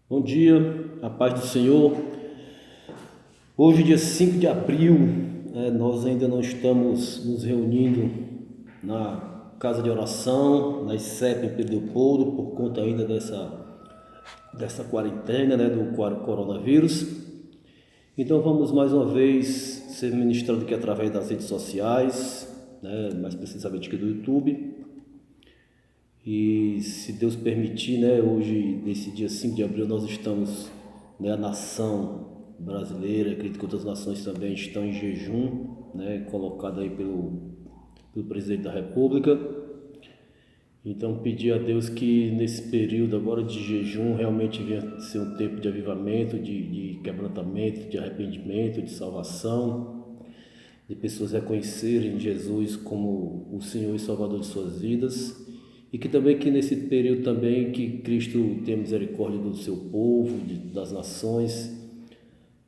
Bom dia, a paz do Senhor. Hoje, dia 5 de abril, nós ainda não estamos nos reunindo na casa de oração, na ICEP em Pedro Leopoldo, por conta ainda dessa quarentena, do coronavírus. Então vamos mais uma vez ser ministrando aqui através das redes sociais, mais precisamente aqui do YouTube. E se Deus permitir, hoje, nesse dia 5 de abril, nós estamos, a nação brasileira, acredito que outras nações também estão em jejum, colocado aí pelo presidente da República. Então pedir a Deus que nesse período agora de jejum realmente venha ser um tempo de avivamento, de quebrantamento, de arrependimento, de salvação, de pessoas reconhecerem Jesus como o Senhor e Salvador de suas vidas. E que também que nesse período também que Cristo tenha misericórdia do seu povo, das nações,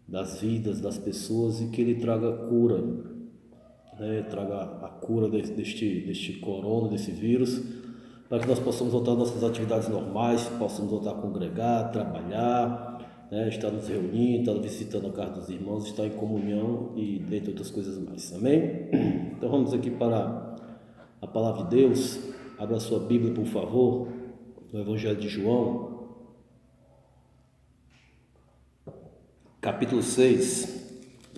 das vidas, das pessoas, e que Ele traga cura, traga a cura deste corona, desse vírus, para que nós possamos voltar às nossas atividades normais, possamos voltar a congregar, trabalhar, estar nos reunindo, estar visitando a casa dos irmãos, estar em comunhão e dentre outras coisas mais. Amém? Então vamos aqui para a palavra de Deus. Abra sua Bíblia, por favor, no Evangelho de João, capítulo 6.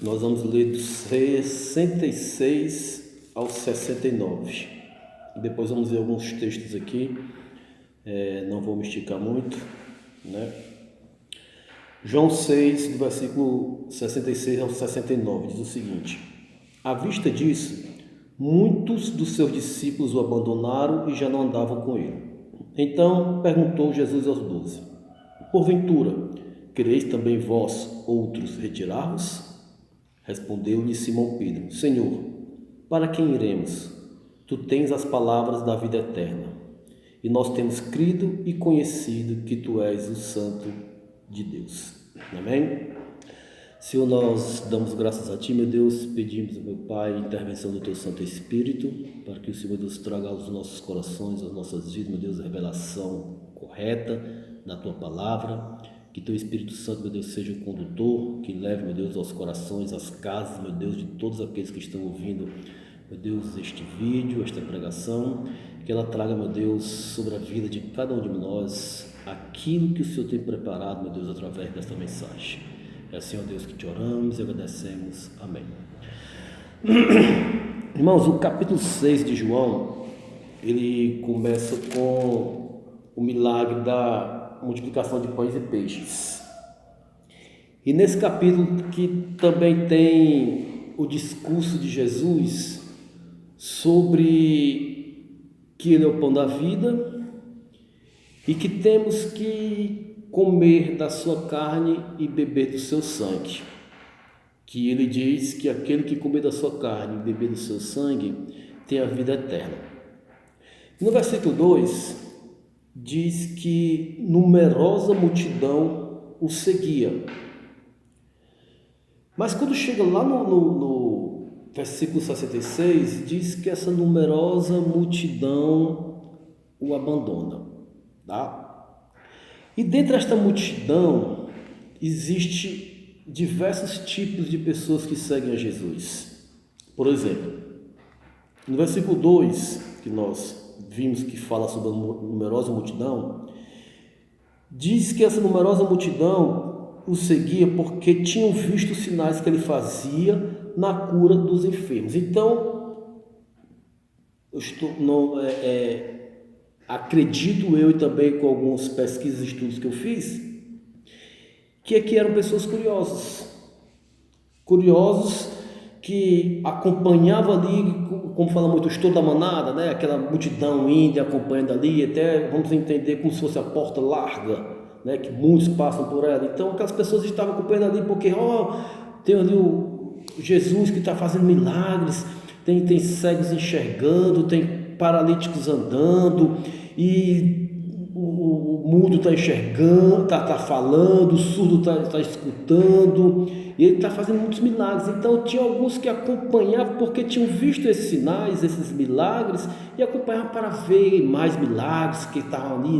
Nós vamos ler dos 66 ao 69. Depois vamos ver alguns textos aqui, não vou me esticar muito, João 6, do versículo 66 ao 69, diz o seguinte: à vista disso, muitos dos seus discípulos o abandonaram e já não andavam com ele. Então perguntou Jesus aos 12: porventura, quereis também vós outros retirar-vos? Respondeu-lhe Simão Pedro: Senhor, para quem iremos? Tu tens as palavras da vida eterna, e nós temos crido e conhecido que tu és o Santo de Deus. Amém? Senhor, nós damos graças a Ti, meu Deus, pedimos, meu Pai, a intervenção do Teu Santo Espírito, para que o Senhor, Deus, traga aos nossos corações, às nossas vidas, meu Deus, a revelação correta da Tua Palavra, que Teu Espírito Santo, meu Deus, seja o condutor, que leve, meu Deus, aos corações, às casas, meu Deus, de todos aqueles que estão ouvindo, meu Deus, este vídeo, esta pregação, que ela traga, meu Deus, sobre a vida de cada um de nós, aquilo que o Senhor tem preparado, meu Deus, através desta mensagem. É assim, ó Deus, que te oramos e agradecemos. Amém. Irmãos, o capítulo 6 de João, ele começa com o milagre da multiplicação de pães e peixes. E nesse capítulo que também tem o discurso de Jesus sobre que ele é o pão da vida e que temos que comer da sua carne e beber do seu sangue, que ele diz que aquele que comer da sua carne e beber do seu sangue tem a vida eterna. No versículo 2 diz que numerosa multidão o seguia, mas quando chega lá no versículo 66 diz que essa numerosa multidão o abandona, E dentre esta multidão, existe diversos tipos de pessoas que seguem a Jesus. Por exemplo, no versículo 2, que nós vimos que fala sobre a numerosa multidão, diz que essa numerosa multidão o seguia porque tinham visto os sinais que ele fazia na cura dos enfermos. Então, acredito eu, e também com algumas pesquisas e estudos que eu fiz, que aqui eram pessoas curiosos que acompanhavam ali, como fala muito, o estouro da manada, aquela multidão indo acompanhando ali, até vamos entender como se fosse a porta larga, que muitos passam por ela. Então aquelas pessoas estavam acompanhando ali porque tem ali o Jesus que está fazendo milagres, tem cegos enxergando, tem paralíticos andando, e o mudo está enxergando, está falando, o surdo está escutando, e ele está fazendo muitos milagres. Então tinha alguns que acompanhavam porque tinham visto esses sinais, esses milagres, e acompanhavam para ver mais milagres que estavam ali,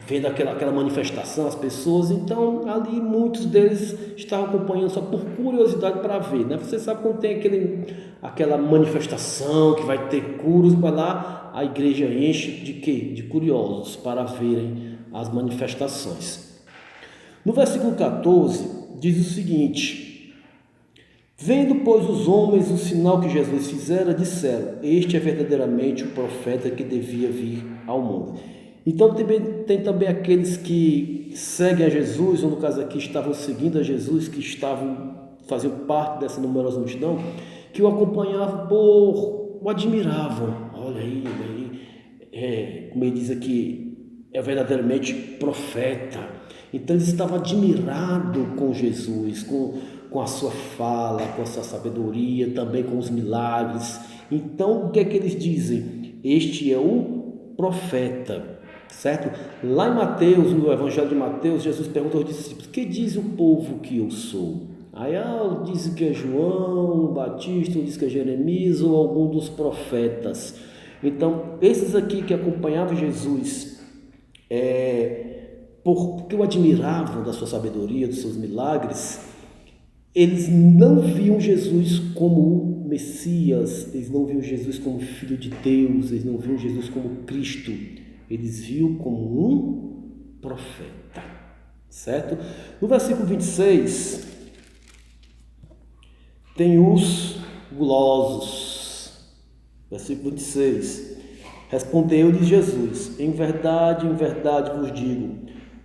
vendo aquela manifestação, as pessoas, então ali muitos deles estavam acompanhando só por curiosidade para ver, né? Você sabe quando tem aquela manifestação que vai ter curas, vai lá, a igreja enche de quê? De curiosos para verem as manifestações. No versículo 14 diz o seguinte: vendo, pois, os homens o sinal que Jesus fizera, disseram: este é verdadeiramente o profeta que devia vir ao mundo. Então tem também aqueles que seguem a Jesus, ou no caso aqui estavam seguindo a Jesus, que faziam parte dessa numerosa multidão, que o acompanhavam o admiravam. Olha aí, como ele diz aqui, é verdadeiramente profeta. Então eles estavam admirados com Jesus, com a sua fala, com a sua sabedoria, também com os milagres. Então o que é que eles dizem? Este é o profeta. Certo? Lá em Mateus, no Evangelho de Mateus, Jesus pergunta aos discípulos: que diz o povo que eu sou? Aí dizem que é João Batista, ou diz que é Jeremias ou algum dos profetas. Então, esses aqui que acompanhavam Jesus, porque o admiravam da sua sabedoria, dos seus milagres, eles não viam Jesus como o Messias, eles não viam Jesus como Filho de Deus, eles não viam Jesus como Cristo. Eles viam como um profeta, certo? No versículo 26, tem os gulosos. Versículo 26, respondeu-lhes Jesus: em verdade vos digo,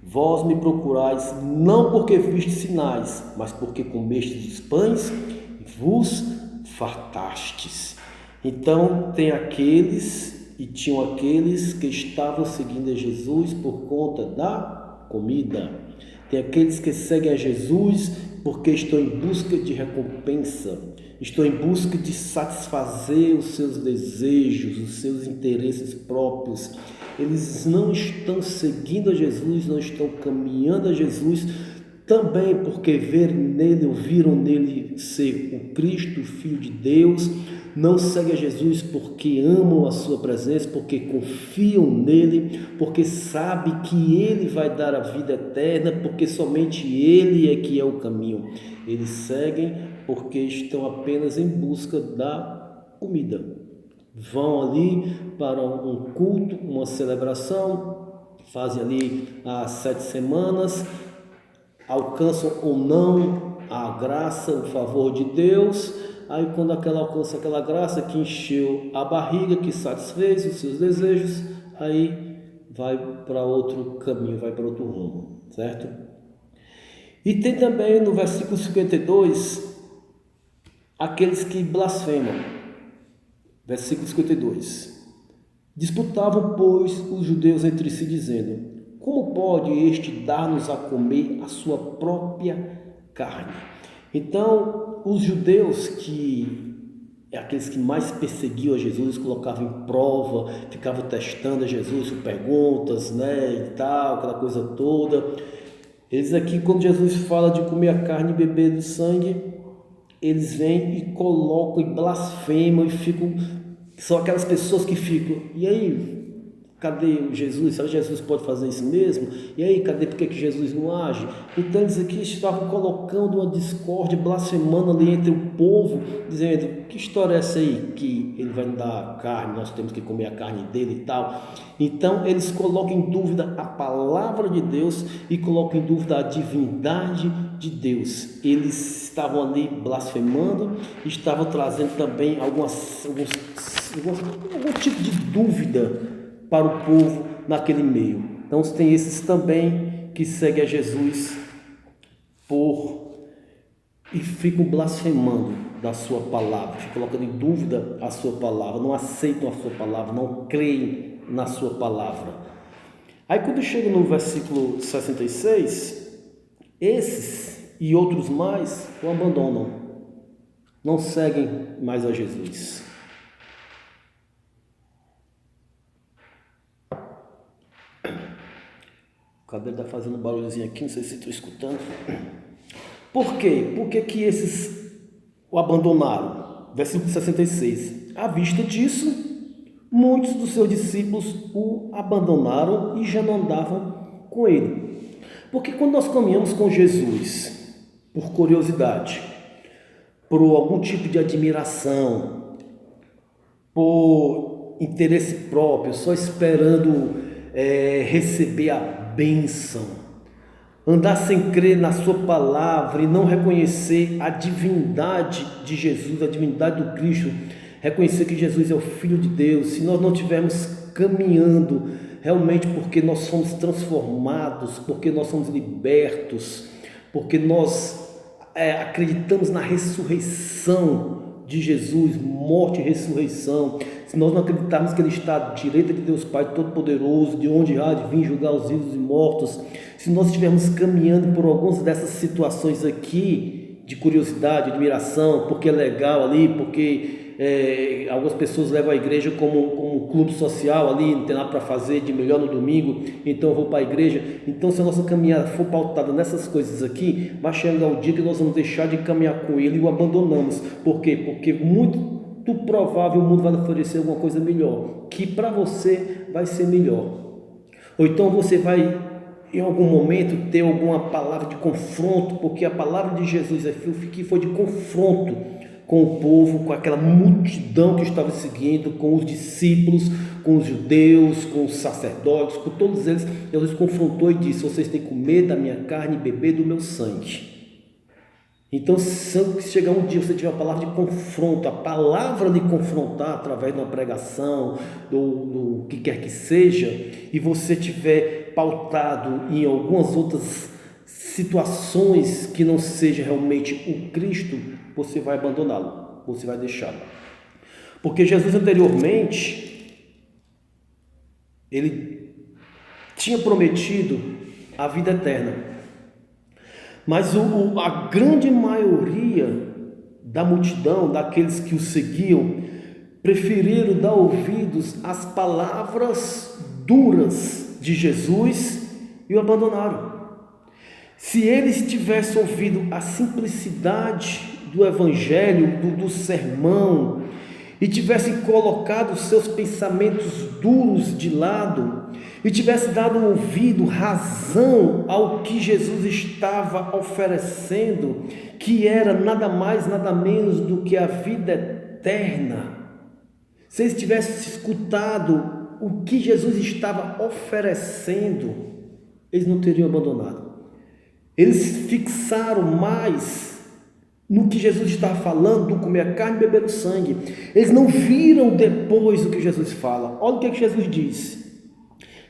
vós me procurais não porque vistes sinais, mas porque comestes os pães e vos fartastes. Então tinham aqueles que estavam seguindo a Jesus por conta da comida. Tem aqueles que seguem a Jesus porque estão em busca de recompensa, estão em busca de satisfazer os seus desejos, os seus interesses próprios. Eles não estão seguindo a Jesus, não estão caminhando a Jesus, também porque viram nele ser o Cristo, o Filho de Deus. Não seguem a Jesus porque amam a sua presença, porque confiam nele, porque sabem que ele vai dar a vida eterna, porque somente ele é que é o caminho. Eles seguem porque estão apenas em busca da comida. Vão ali para um culto, uma celebração, fazem ali as 7 semanas, alcançam ou não a graça, o favor de Deus. Aí quando alcança aquela graça que encheu a barriga, que satisfez os seus desejos, aí vai para outro caminho, vai para outro rumo, certo? E tem também no versículo 52, aqueles que blasfemam. Versículo 52. Disputavam, pois, os judeus entre si, dizendo: como pode este dar-nos a comer a sua própria carne? Então, os judeus, aqueles que mais perseguiam a Jesus, colocavam em prova, ficavam testando a Jesus com perguntas, né, e tal, aquela coisa toda. Eles aqui, quando Jesus fala de comer a carne e beber do sangue, eles vêm e colocam e blasfemam e são aquelas pessoas que ficam: e aí, cadê Jesus? Será que Jesus pode fazer isso mesmo? E aí, cadê? Por que Jesus não age? Então eles aqui estavam colocando uma discórdia, blasfemando ali entre o povo, dizendo: que história é essa aí? Que ele vai nos dar carne, nós temos que comer a carne dele e tal. Então eles colocam em dúvida a palavra de Deus e colocam em dúvida a divindade de Deus. Eles estavam ali blasfemando, estavam trazendo também algum tipo de dúvida para o povo naquele meio. Então tem esses também que seguem a Jesus e ficam blasfemando da sua palavra, ficam colocando em dúvida a sua palavra, não aceitam a sua palavra, não creem na sua palavra. Aí quando chega no versículo 66, esses e outros mais o abandonam, não seguem mais a Jesus. O cabelo está fazendo um barulhozinho aqui, não sei se estão escutando. Por quê? Por que esses o abandonaram? Versículo 66. À vista disso, muitos dos seus discípulos o abandonaram e já não andavam com Ele. Porque quando nós caminhamos com Jesus, por curiosidade, por algum tipo de admiração, por interesse próprio, só esperando receber a bênção, andar sem crer na sua palavra e não reconhecer a divindade de Jesus, a divindade do Cristo, reconhecer que Jesus é o Filho de Deus, se nós não estivermos caminhando realmente porque nós somos transformados, porque nós somos libertos, porque nós acreditamos na ressurreição de Jesus, morte e ressurreição, se nós não acreditarmos que Ele está à direita de Deus Pai Todo-Poderoso, de onde há de vir julgar os vivos e mortos, se nós estivermos caminhando por algumas dessas situações aqui, de curiosidade, admiração, porque é legal ali, porque algumas pessoas levam a igreja como um clube social ali, não tem nada para fazer de melhor no domingo, então eu vou para a igreja. Então, se a nossa caminhada for pautada nessas coisas aqui, vai chegar o dia que nós vamos deixar de caminhar com Ele e o abandonamos. Por quê? Porque muito provável o mundo vai oferecer alguma coisa melhor, que para você vai ser melhor. Ou então você vai em algum momento ter alguma palavra de confronto, porque a palavra de Jesus foi de confronto com o povo, com aquela multidão que estava seguindo, com os discípulos, com os judeus, com os sacerdotes, com todos eles. Jesus confrontou e disse: vocês têm que comer da minha carne e beber do meu sangue. Então, se chegar um dia você tiver uma palavra de confronto, a palavra de confrontar através de uma pregação, do que quer que seja, e você tiver pautado em algumas outras situações que não seja realmente o Cristo, você vai abandoná-lo, você vai deixá-lo. Porque Jesus anteriormente, Ele tinha prometido a vida eterna. Mas a grande maioria da multidão, daqueles que o seguiam, preferiram dar ouvidos às palavras duras de Jesus e o abandonaram. Se eles tivessem ouvido a simplicidade do evangelho, do sermão, e tivessem colocado os seus pensamentos duros de lado, e tivessem dado um ouvido, razão ao que Jesus estava oferecendo, que era nada mais, nada menos do que a vida eterna, se eles tivessem escutado o que Jesus estava oferecendo, eles não teriam abandonado. Eles fixaram mais no que Jesus estava falando, do comer a carne e beber o sangue. Eles não viram depois o que Jesus fala. Olha o que Jesus diz: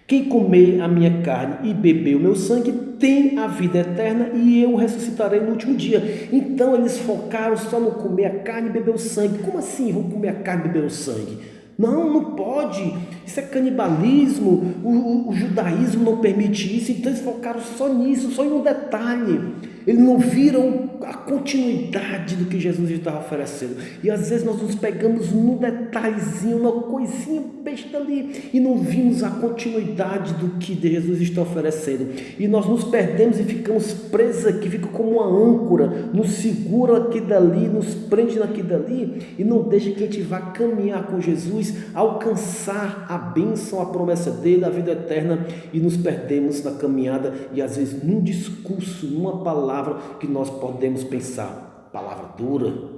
quem comer a minha carne e beber o meu sangue tem a vida eterna e eu ressuscitarei no último dia. Então eles focaram só no comer a carne e beber o sangue. Como assim vou comer a carne e beber o sangue? Não pode, isso é canibalismo, o judaísmo não permite isso. Então eles focaram só nisso, só em um detalhe. Eles não viram a continuidade do que Jesus estava oferecendo. E às vezes nós nos pegamos num detalhezinho, uma coisinha besta ali, e não vimos a continuidade do que Jesus está oferecendo. E nós nos perdemos e ficamos presos aqui, fica como uma âncora, nos segura aqui dali, nos prende aqui dali, e não deixa que a gente vá caminhar com Jesus, alcançar a bênção, a promessa dele, a vida eterna, e nos perdemos na caminhada, e às vezes num discurso, numa palavra que nós podemos pensar, palavra dura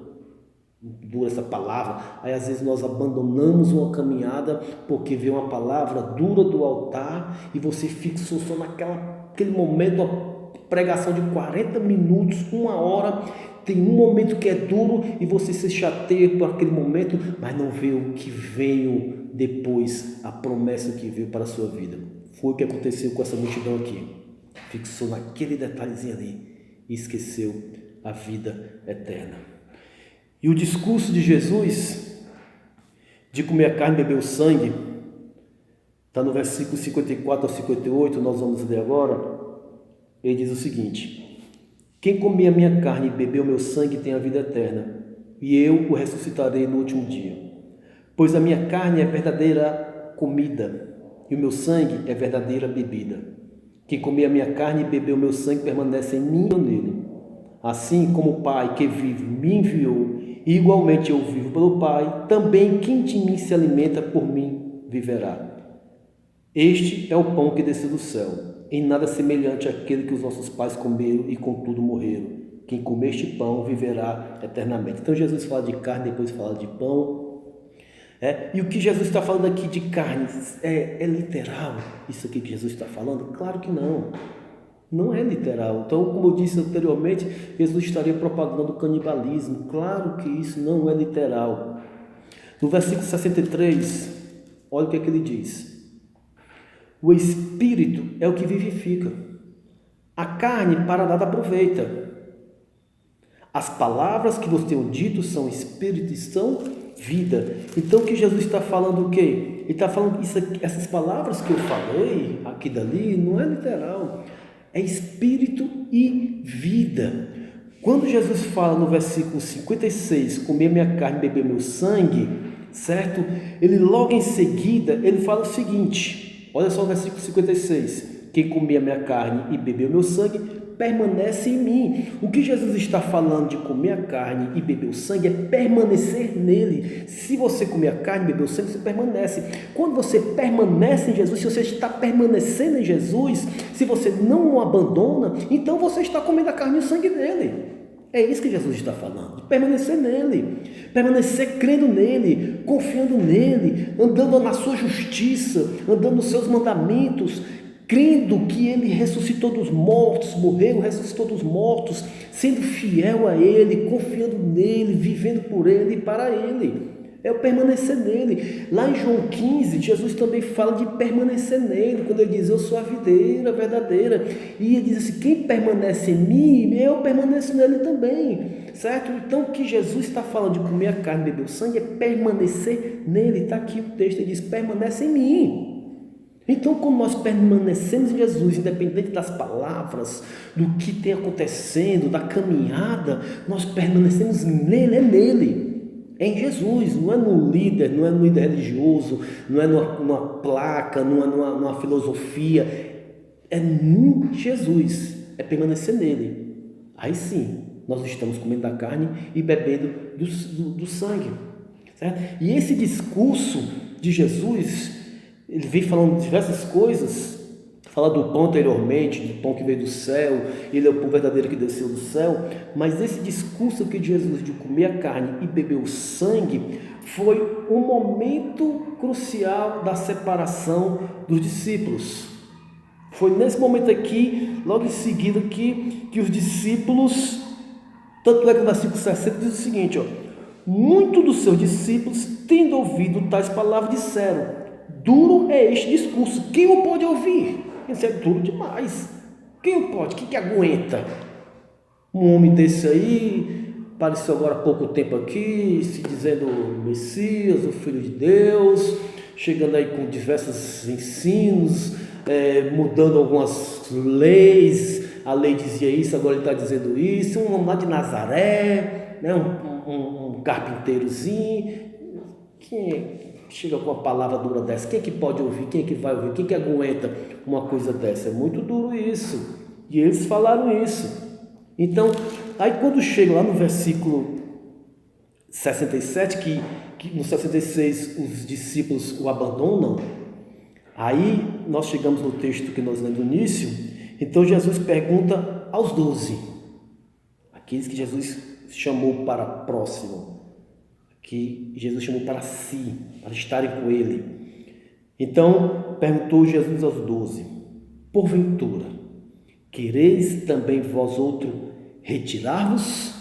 essa palavra, aí às vezes nós abandonamos uma caminhada porque veio uma palavra dura do altar e você fixou só naquele momento, uma pregação de 40 minutos, 1 hora, tem um momento que é duro e você se chateia por aquele momento, mas não vê o que veio depois, a promessa que veio para a sua vida. Foi o que aconteceu com essa multidão aqui, fixou naquele detalhezinho ali e esqueceu a vida eterna. E o discurso de Jesus de comer a carne e beber o sangue está no versículo 54 ao 58, nós vamos ler agora. Ele diz o seguinte: quem comer a minha carne e beber o meu sangue tem a vida eterna, e eu o ressuscitarei no último dia. Pois a minha carne é verdadeira comida, e o meu sangue é verdadeira bebida. Quem comer a minha carne e beber o meu sangue permanece em mim e eu nele. Assim como o Pai que vive me enviou, e igualmente eu vivo pelo Pai, também quem de mim se alimenta por mim viverá. Este é o pão que desceu do céu, em nada semelhante àquele que os nossos pais comeram e contudo morreram. Quem comer este pão viverá eternamente. Então Jesus fala de carne, depois fala de pão. E o que Jesus está falando aqui de carne, é literal isso aqui que Jesus está falando? Claro que não. Não é literal. Então, como eu disse anteriormente, Jesus estaria propagando o canibalismo. Claro que isso não é literal. No versículo 63, olha o que é que ele diz. O Espírito é o que vivifica. A carne para nada aproveita. As palavras que vos tenho dito são Espírito e são vida. Então, o que Jesus está falando o quê? Ele está falando essas palavras que eu falei, aqui dali, não é literal. É Espírito e vida. Quando Jesus fala no versículo 56, comer minha carne e beber meu sangue, certo? Ele logo em seguida, ele fala o seguinte, olha só o versículo 56, quem comer a minha carne e beber o meu sangue, permanece em mim. O que Jesus está falando de comer a carne e beber o sangue é permanecer nele. Se você comer a carne e beber o sangue, você permanece. Quando você permanece em Jesus, se você está permanecendo em Jesus, se você não o abandona, então você está comendo a carne e o sangue dele. É isso que Jesus está falando, de permanecer nele, permanecer crendo nele, confiando nele, andando na sua justiça, andando nos seus mandamentos, crendo que ele ressuscitou dos mortos, morreu, ressuscitou dos mortos, sendo fiel a ele, confiando nele, vivendo por ele e para ele. É o permanecer nele. Lá em João 15, Jesus também fala de permanecer nele, quando ele diz, eu sou a videira verdadeira. E ele diz assim, quem permanece em mim, eu permaneço nele também. Certo? Então o que Jesus está falando de comer a carne e beber o sangue é permanecer nele. Está aqui o texto, ele diz, permanece em mim. Então, como nós permanecemos em Jesus, independente das palavras, do que tem acontecendo, da caminhada, nós permanecemos nele, é nele, é em Jesus, não é no líder, não é no líder religioso, não é numa placa, não é numa filosofia, é em Jesus, é permanecer nele. Aí sim, nós estamos comendo da carne e bebendo do sangue, certo? E esse discurso de Jesus, ele vem falando diversas coisas, fala do pão anteriormente, do pão que veio do céu, ele é o pão verdadeiro que desceu do céu, mas esse discurso aqui de Jesus de comer a carne e beber o sangue foi um momento crucial da separação dos discípulos. Foi nesse momento aqui, logo em seguida, que os discípulos, tanto é que no versículo 60 diz o seguinte, muitos dos seus discípulos, tendo ouvido tais palavras, disseram, duro é este discurso, quem o pode ouvir? Isso é duro demais, quem o pode, quem que aguenta? Um homem desse aí, apareceu agora há pouco tempo aqui, se dizendo Messias, o Filho de Deus, chegando aí com diversos ensinos, mudando algumas leis, a lei dizia isso, agora ele está dizendo isso, um homem lá de Nazaré, né, um carpinteirozinho, quem chega com uma palavra dura dessa, quem é que pode ouvir, quem é que vai ouvir, quem é que aguenta uma coisa dessa? É muito duro isso, e eles falaram isso. Então, aí quando chega lá no versículo 67, que no 66 os discípulos o abandonam, aí nós chegamos no texto que nós lemos no início, então Jesus pergunta aos 12, aqueles que Jesus chamou para próximo, que Jesus chamou para si, para estarem com ele. Então, perguntou Jesus aos 12, porventura, quereis também vós outro retirar-vos?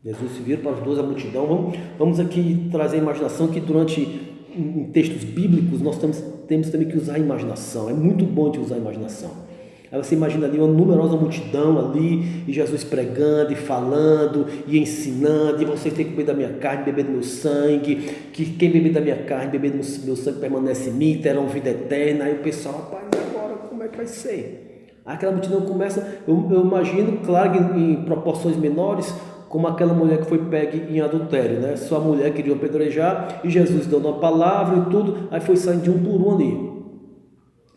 Jesus se vira para os 12, a multidão. Vamos aqui trazer a imaginação, que em textos bíblicos nós temos também que usar a imaginação. É muito bom de usar a imaginação. Aí você imagina ali uma numerosa multidão ali, e Jesus pregando e falando e ensinando, e vocês têm que comer da minha carne, beber do meu sangue, que quem beber da minha carne, beber do meu sangue permanece em mim, terão vida eterna. Aí o pessoal, rapaz, agora como é que vai ser? Aí aquela multidão começa, eu imagino, claro que em proporções menores, como aquela mulher que foi pega em adultério, né? Sua mulher queria apedrejar, e Jesus deu uma palavra e tudo, aí foi saindo de um por um ali.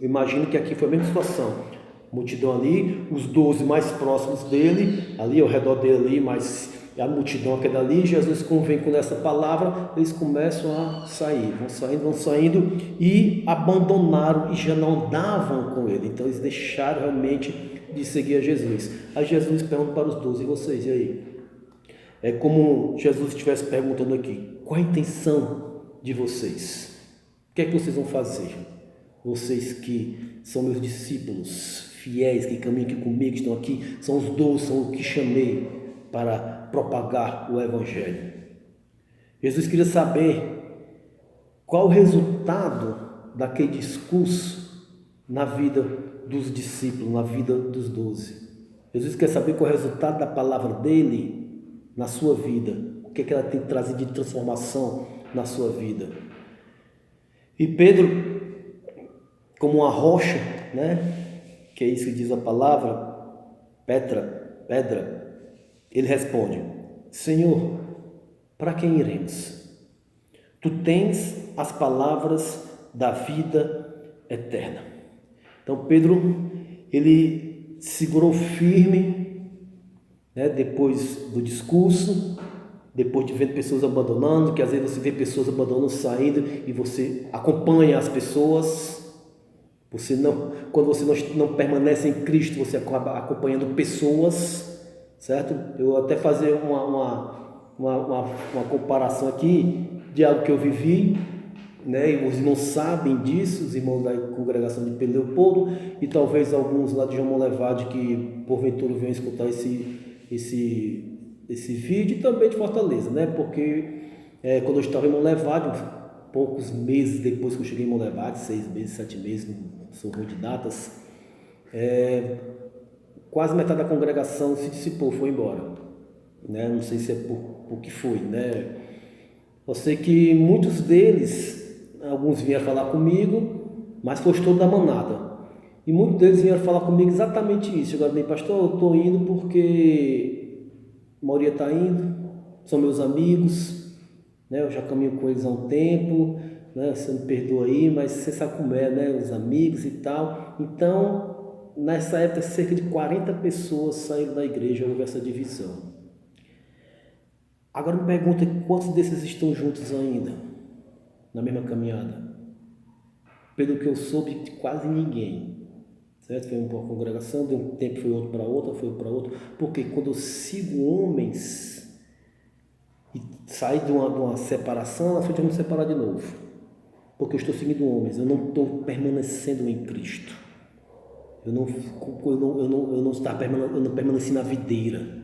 Eu imagino que aqui foi a mesma situação. Multidão ali, os 12 mais próximos dele, ali ao redor dele ali, mais a multidão aquela ali, Jesus convém com essa palavra, eles começam a sair, vão saindo e abandonaram e já não andavam com ele. Então eles deixaram realmente de seguir a Jesus. Aí Jesus pergunta para os 12, e vocês, e aí? É como Jesus estivesse perguntando aqui, qual a intenção de vocês? O que é que vocês vão fazer? Vocês que são meus discípulos fiéis, que caminham aqui comigo, que estão aqui, são os 12, são os que chamei para propagar o Evangelho. Jesus queria saber qual o resultado daquele discurso na vida dos discípulos, na vida dos 12. Jesus quer saber qual é o resultado da palavra dele na sua vida, o que é que ela tem trazido de transformação na sua vida. E Pedro, como uma rocha, né? Que é isso que diz a palavra, pedra, ele responde, Senhor, para quem iremos? Tu tens as palavras da vida eterna. Então Pedro, ele segurou firme, né, depois do discurso, depois de ver pessoas abandonando, que às vezes você vê pessoas abandonando, saindo, e você acompanha as pessoas. Quando você não permanece em Cristo, você acaba acompanhando pessoas, certo? Eu até fazer uma comparação aqui de algo que eu vivi, né? E os irmãos sabem disso, os irmãos da congregação de Pedro Leopoldo, e talvez alguns lá de João Molevade que porventura venham escutar esse vídeo, e também de Fortaleza, né? Porque quando eu estava em Molevade, poucos meses depois que eu cheguei em Molevade, 6 meses, 7 meses, não sou ruim de datas, quase metade da congregação se dissipou, foi embora, né? Não sei se é por que foi, né? Eu sei que muitos deles, alguns vieram falar comigo, mas foi todo da manada, e muitos deles vieram falar comigo exatamente isso. Agora, bem, pastor, eu estou indo porque a maioria está indo, são meus amigos, né? Eu já caminho com eles há um tempo, né? Você me perdoa aí, mas você sabe como é, né? Os amigos e tal. Então, nessa época, cerca de 40 pessoas saíram da igreja, houve essa divisão. Agora me pergunta, quantos desses estão juntos ainda, na mesma caminhada? Pelo que eu soube, quase ninguém, certo? Foi uma congregação, de um tempo foi outro para outra, foi para outro, porque quando eu sigo homens e sair de uma separação, na frente eu vou me separar de novo, porque eu estou seguindo homens, eu não estou permanecendo em Cristo, eu não permaneci na videira,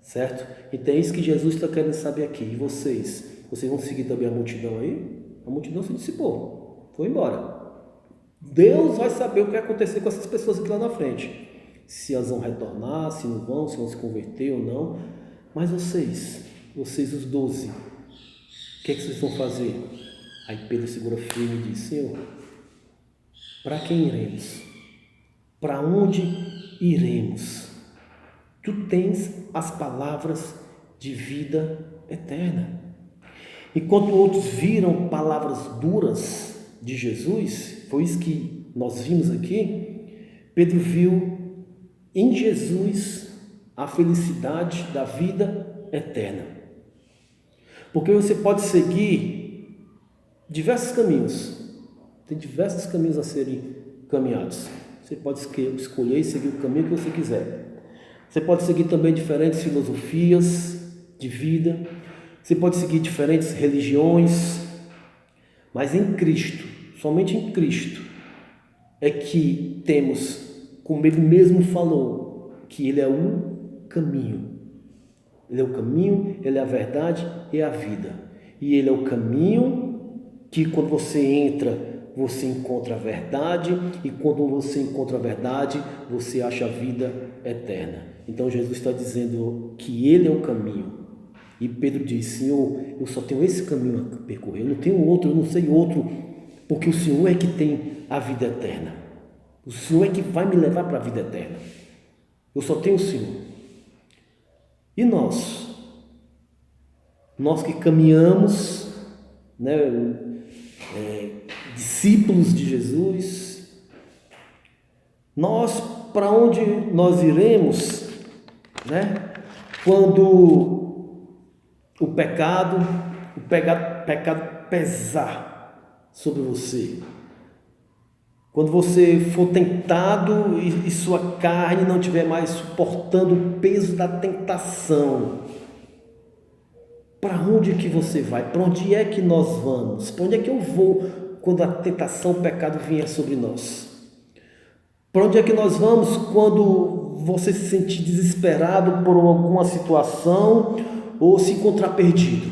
certo? Então é isso que Jesus está querendo saber aqui. E vocês vão seguir também a multidão aí? A multidão se dissipou, foi embora. Deus vai saber o que vai acontecer com essas pessoas aqui lá na frente, se elas vão retornar, se não vão, se vão se converter ou não. Mas vocês os 12, o que é que vocês vão fazer? Aí Pedro segura firme e diz, Senhor, para quem iremos? Para onde iremos? Tu tens as palavras de vida eterna. Enquanto outros viram palavras duras de Jesus, foi isso que nós vimos aqui, Pedro viu em Jesus a felicidade da vida eterna. Porque você pode seguir diversos caminhos, tem diversos caminhos a serem caminhados. Você pode escolher e seguir o caminho que você quiser. Você pode seguir também diferentes filosofias de vida, você pode seguir diferentes religiões, mas em Cristo, somente em Cristo, é que temos, como Ele mesmo falou, que Ele é o caminho. Ele é o caminho, Ele é a verdade e a vida. E Ele é o caminho que quando você entra, você encontra a verdade, e quando você encontra a verdade, você acha a vida eterna. Então Jesus está dizendo que Ele é o caminho. E Pedro diz, Senhor, eu só tenho esse caminho a percorrer, eu não tenho outro, eu não sei outro, porque o Senhor é que tem a vida eterna. O Senhor é que vai me levar para a vida eterna. Eu só tenho o Senhor. E nós que caminhamos, né, discípulos de Jesus, para onde nós iremos, né? Quando o pecado pesar sobre você. Quando você for tentado e sua carne não estiver mais suportando o peso da tentação, para onde que você vai? Para onde é que nós vamos? Para onde é que eu vou quando a tentação, o pecado vier sobre nós? Para onde é que nós vamos quando você se sentir desesperado por alguma situação ou se encontrar perdido,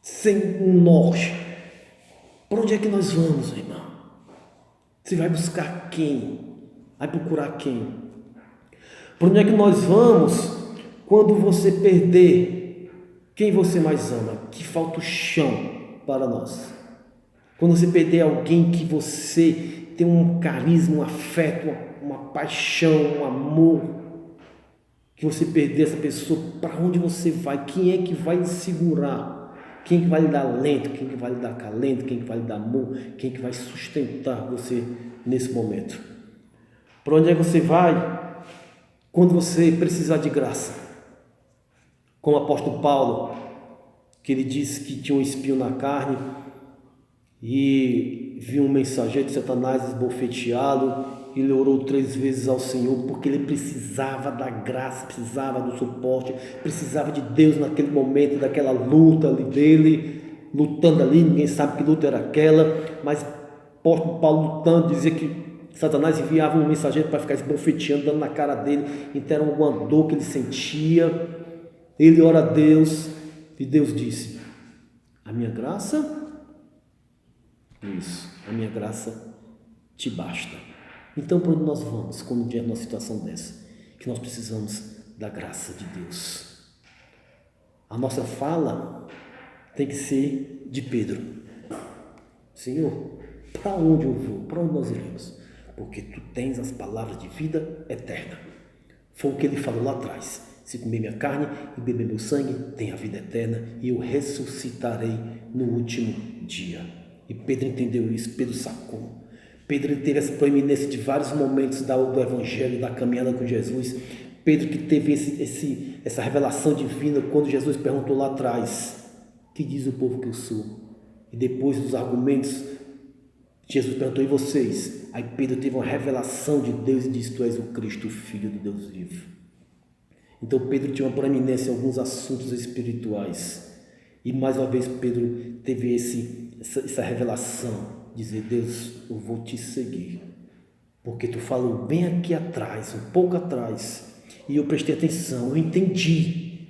sem um norte? Para onde é que nós vamos, irmão? Você vai buscar quem? Vai procurar quem? Para onde é que nós vamos quando você perder quem você mais ama? Que falta o chão para nós. Quando você perder alguém que você tem um carisma, um afeto, uma paixão, um amor, que você perder essa pessoa, para onde você vai? Quem é que vai lhe segurar? Quem é que vai lhe dar alento? Quem é que vai lhe dar acalento? Quem é que vai lhe dar amor? Quem é que vai sustentar você nesse momento? Para onde é que você vai quando você precisar de graça? Como o apóstolo Paulo, que ele disse que tinha um espinho na carne e viu um mensageiro de Satanás esbofeteá-lo. Ele orou 3 vezes ao Senhor, porque ele precisava da graça, precisava do suporte, precisava de Deus naquele momento, daquela luta ali dele, lutando ali, ninguém sabe que luta era aquela, mas o apóstolo Paulo lutando, dizia que Satanás enviava um mensageiro para ficar esbofeteando, dando na cara dele, então era alguma dor que ele sentia. Ele ora a Deus, e Deus disse: a minha graça, a minha graça te basta. Então, para onde nós vamos quando vier uma situação dessa? Que nós precisamos da graça de Deus. A nossa fala tem que ser de Pedro: Senhor, para onde eu vou? Para onde nós iremos? Porque tu tens as palavras de vida eterna. Foi o que ele falou lá atrás: se comer minha carne e beber meu sangue, tem a vida eterna, e eu ressuscitarei no último dia. E Pedro entendeu isso, Pedro sacou. Pedro teve essa proeminência de vários momentos do Evangelho, da caminhada com Jesus. Pedro que teve essa revelação divina quando Jesus perguntou lá atrás: que diz o povo que eu sou? E depois dos argumentos, Jesus perguntou: e vocês? Aí Pedro teve uma revelação de Deus e disse: tu és o Cristo, o Filho do Deus vivo. Então Pedro tinha uma proeminência em alguns assuntos espirituais. E mais uma vez Pedro teve essa revelação. Dizer: Deus, eu vou te seguir, porque tu falou bem aqui atrás, um pouco atrás, e eu prestei atenção, eu entendi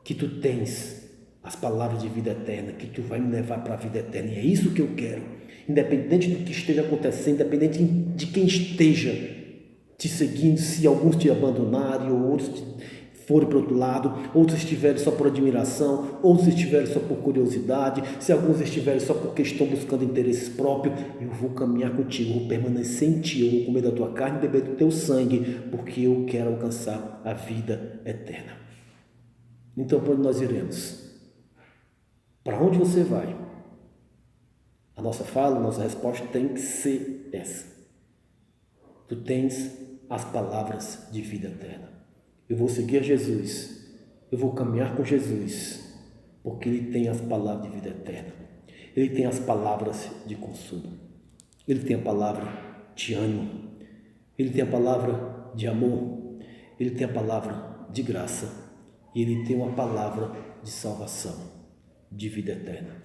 que tu tens as palavras de vida eterna, que tu vai me levar para a vida eterna, e é isso que eu quero, independente do que esteja acontecendo, independente de quem esteja te seguindo, se alguns te abandonarem, ou outros forem para o outro lado, outros estiverem só por admiração, outros estiverem só por curiosidade, se alguns estiverem só porque estão buscando interesses próprios, eu vou caminhar contigo, eu vou permanecer em ti, eu vou comer da tua carne e beber do teu sangue, porque eu quero alcançar a vida eterna. Então, para onde nós iremos? Para onde você vai? A nossa fala, a nossa resposta tem que ser essa: tu tens as palavras de vida eterna. Eu vou seguir a Jesus, eu vou caminhar com Jesus, porque Ele tem as palavras de vida eterna, Ele tem as palavras de consolo, Ele tem a palavra de ânimo, Ele tem a palavra de amor, Ele tem a palavra de graça, e Ele tem uma palavra de salvação, de vida eterna,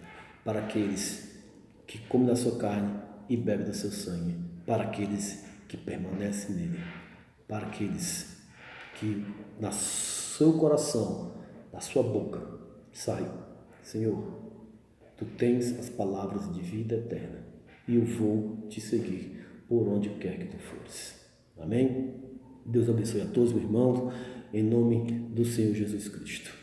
para aqueles que comem da sua carne e bebem do seu sangue, para aqueles que permanecem nele, para aqueles que na seu coração, na sua boca, sai: Senhor, tu tens as palavras de vida eterna, e eu vou te seguir por onde quer que tu fores. Amém? Deus abençoe a todos, meus irmãos, em nome do Senhor Jesus Cristo.